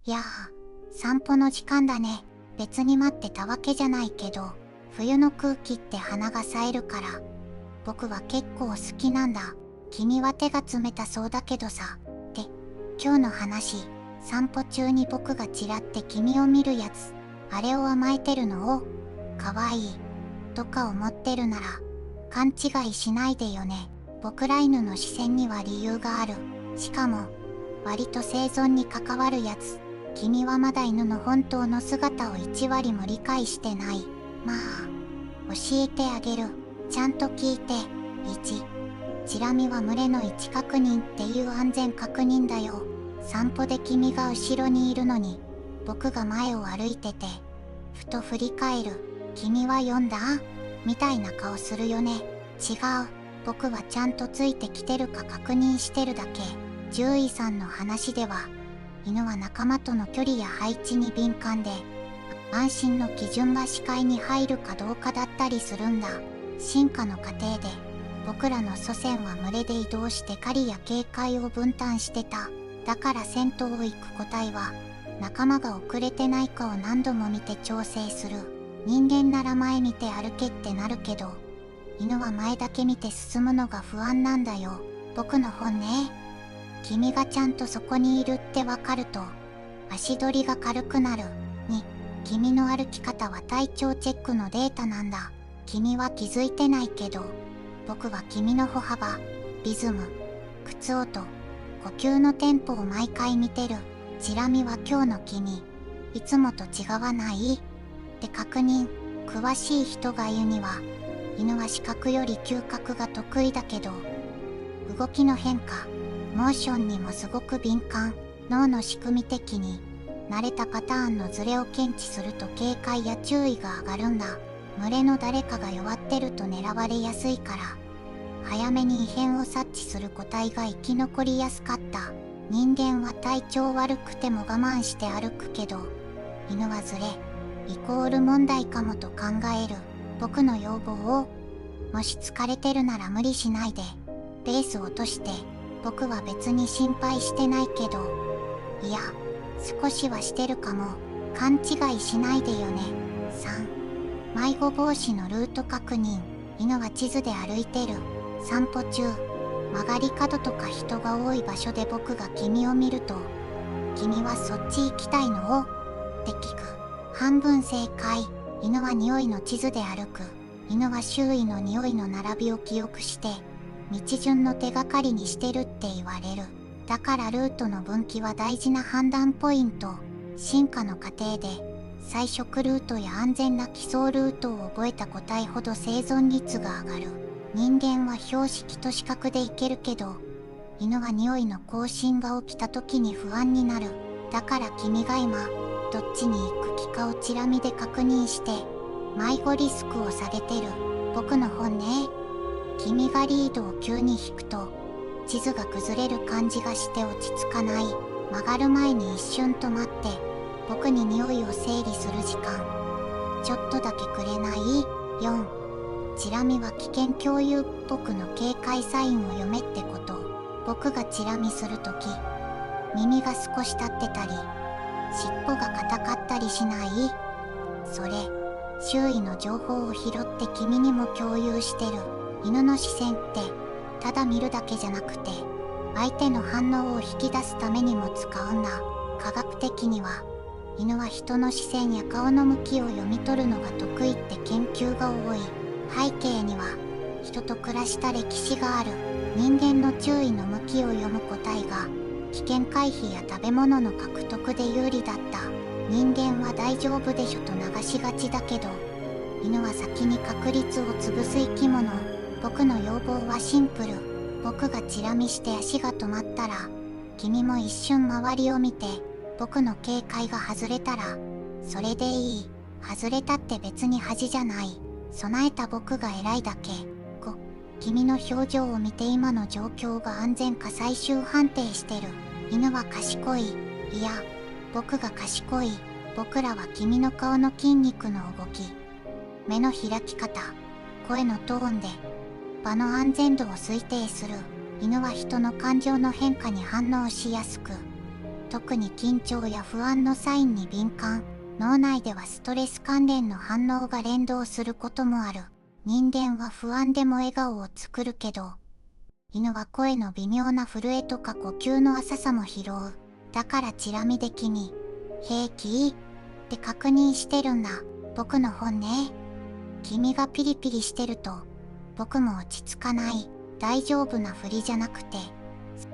やー、散歩の時間だね。別に待ってたわけじゃないけど、冬の空気って花が咲えるから、僕は結構好きなんだ。君は手が冷たそうだけどさ。で、今日の話、散歩中に僕がちらって君を見るやつ、あれを甘えてるのを、かわいい、とか思ってるなら、勘違いしないでよね。僕ら犬の視線には理由がある。しかも、割と生存に関わるやつ。君はまだ犬の本当の姿を1割も理解してない。まあ、教えてあげる。ちゃんと聞いて。1、チラ見は群れの位置確認っていう安全確認だよ。散歩で君が後ろにいるのに、僕が前を歩いてて、ふと振り返る。君は読んだ？みたいな顔するよね。違う。僕はちゃんとついてきてるか確認してるだけ。獣医さんの話では、犬は仲間との距離や配置に敏感で、安心の基準が視界に入るかどうかだったりするんだ。進化の過程で、僕らの祖先は群れで移動して狩りや警戒を分担してた。だから先頭を行く個体は、仲間が遅れてないかを何度も見て調整する。人間なら前見て歩けってなるけど、犬は前だけ見て進むのが不安なんだよ。僕の本音。君がちゃんとそこにいるってわかると、足取りが軽くなる。2、君の歩き方は体調チェックのデータなんだ。君は気づいてないけど、僕は君の歩幅、リズム、靴音、呼吸のテンポを毎回見てる。チラ見は今日の君、いつもと違わない？って確認。詳しい人が言うには、犬は視覚より嗅覚が得意だけど、動きの変化、モーションにもすごく敏感。脳の仕組み的に、慣れたパターンのズレを検知すると警戒や注意が上がるんだ。群れの誰かが弱ってると狙われやすいから、早めに異変を察知する個体が生き残りやすかった。人間は体調悪くても我慢して歩くけど、犬はズレ、イコール問題かもと考える。僕の要望を、もし疲れてるなら無理しないで、ペースを落として、僕は別に心配してないけど、いや、少しはしてるかも。勘違いしないでよね。3、迷子防止のルート確認。犬は地図で歩いてる。散歩中、曲がり角とか人が多い場所で僕が君を見ると、君はそっち行きたいの？って聞く。半分正解。犬は匂いの地図で歩く。犬は周囲の匂いの並びを記憶して、道順の手がかりにしてるって言われる。だからルートの分岐は大事な判断ポイント。進化の過程で、最食ルートや安全な帰巣ルートを覚えた個体ほど生存率が上がる。人間は標識と視覚でいけるけど、犬は匂いの更新が起きた時に不安になる。だから君が今、どっちに行く気かをチラ見で確認して、迷子リスクを下げてる。僕の本音。君がリードを急に引くと、地図が崩れる感じがして落ち着かない。曲がる前に一瞬止まって、僕に匂いを整理する時間。ちょっとだけくれない？ 4、チラ見は危険共有。僕の警戒サインを読めってこと。僕がチラ見するとき、耳が少し立ってたり、尻尾が硬かったりしない？それ、周囲の情報を拾って君にも共有してる。犬の視線って、ただ見るだけじゃなくて、相手の反応を引き出すためにも使うんだ。科学的には、犬は人の視線や顔の向きを読み取るのが得意って研究が多い。背景には、人と暮らした歴史がある。人間の注意の向きを読む個体が、危険回避や食べ物の獲得で有利だった。人間は大丈夫でしょと流しがちだけど、犬は先に確率を潰す生き物。僕の要望はシンプル。僕がチラ見して足が止まったら、君も一瞬周りを見て、僕の警戒が外れたら、それでいい。外れたって別に恥じゃない。備えた僕が偉いだけ。5、君の表情を見て今の状況が安全か最終判定してる。犬は賢い。いや、僕が賢い。僕らは君の顔の筋肉の動き、目の開き方、声のトーンで、場の安全度を推定する。犬は人の感情の変化に反応しやすく、特に緊張や不安のサインに敏感。脳内ではストレス関連の反応が連動することもある。人間は不安でも笑顔を作るけど、犬は声の微妙な震えとか呼吸の浅さも拾う。だからチラ見で君、平気って確認してるんだ。僕の本音。君がピリピリしてると、僕も落ち着かない。大丈夫なふりじゃなくて、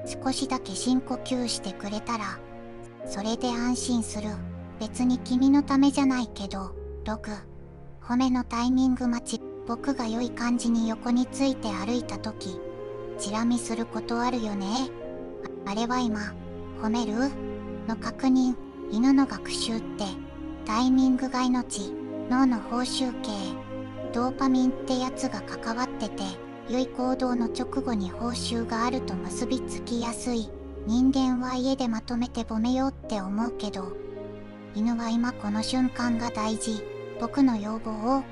少しだけ深呼吸してくれたら、それで安心する。別に君のためじゃないけど、褒めのタイミング待ち。僕が良い感じに横について歩いた時、チラ見することあるよね。あれは今、褒めるの確認。犬の学習って、タイミングが命。脳の報酬系、ドーパミンってやつが関わってて、良い行動の直後に報酬があると結びつきやすい。人間は家でまとめて褒めようって思うけど、犬は今この瞬間が大事。僕の要望を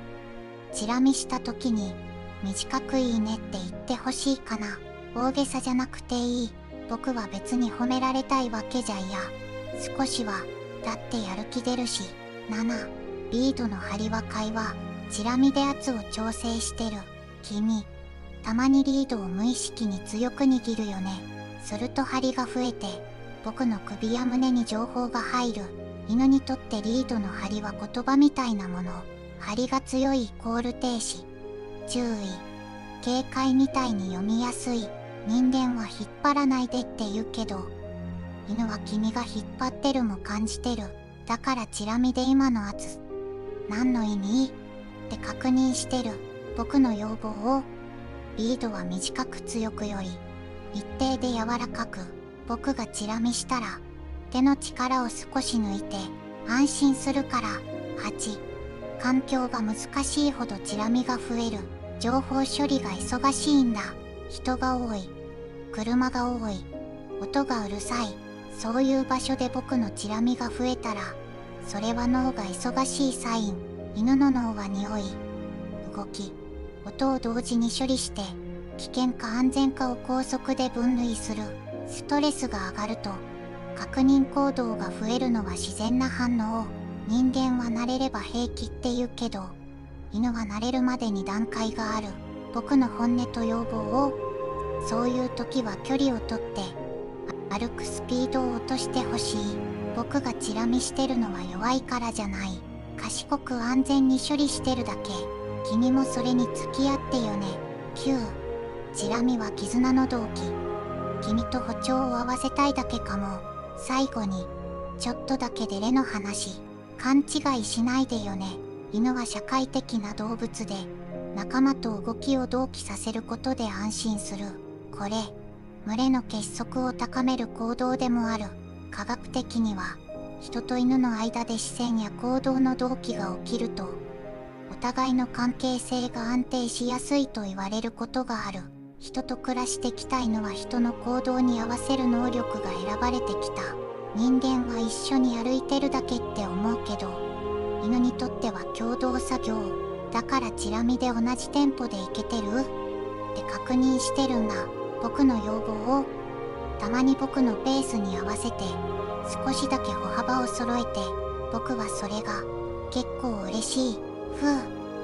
チラ見した時に短くいいねって言ってほしいかな。大げさじゃなくていい。僕は別に褒められたいわけじゃいや。少しは、だってやる気出るし。7、リードの張りは会話。チラ見で圧を調整してる。君、たまにリードを無意識に強く握るよね。すると張りが増えて、僕の首や胸に情報が入る。犬にとってリードの張りは言葉みたいなもの。張りが強いイコール停止。注意。警戒みたいに読みやすい。人間は引っ張らないでって言うけど、犬は君が引っ張ってるも感じてる。だからチラ見で今の圧、何の意味って確認してる。僕の要望を、リードは短く強くより、一定で柔らかく。僕がチラ見したら、手の力を少し抜いて、安心するから。8、環境が難しいほどチラ見が増える。情報処理が忙しいんだ。人が多い。車が多い。音がうるさい。そういう場所で僕のチラ見が増えたら、それは脳が忙しいサイン。犬の脳は匂い、動き、音を同時に処理して、危険か安全かを高速で分類する。ストレスが上がると、確認行動が増えるのは自然な反応。人間は慣れれば平気って言うけど、犬は慣れるまでに段階がある。僕の本音と要望を、そういう時は距離をとって、歩くスピードを落としてほしい。僕がチラ見してるのは弱いからじゃない。賢く安全に処理してるだけ。君もそれに付き合ってよね。9、チラ見は絆の動機。君と歩調を合わせたいだけかも。最後に、ちょっとだけデレの話。勘違いしないでよね。犬は社会的な動物で、仲間と動きを同期させることで安心する。これ、群れの結束を高める行動でもある。科学的には、人と犬の間で視線や行動の同期が起きると、お互いの関係性が安定しやすいと言われることがある。人と暮らしてきた犬は人の行動に合わせる能力が選ばれてきた。人間は一緒に歩いてるだけって思うけど、犬にとっては共同作業。だからチラ見で同じテンポでいけてるって確認してるんだ。僕の要望を、たまに僕のペースに合わせて、少しだけ歩幅を揃えて、僕はそれが結構嬉しい。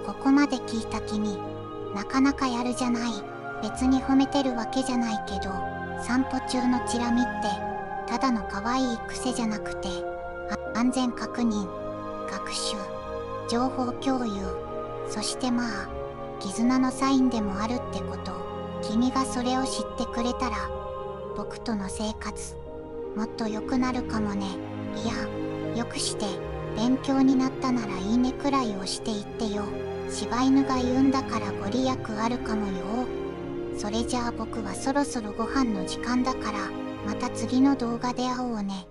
ここまで聞いた君、なかなかやるじゃない。別に褒めてるわけじゃないけど、散歩中のチラ見って、ただの可愛い癖じゃなくて、安全確認、学習、情報共有、そしてまあ、絆のサインでもあるってこと。君がそれを知ってくれたら、僕との生活、もっと良くなるかもね。いや、よくして、勉強になったならいいねくらい押していってよ。柴犬が言うんだからご利益あるかもよ。それじゃあ僕はそろそろご飯の時間だから、また次の動画で会おうね。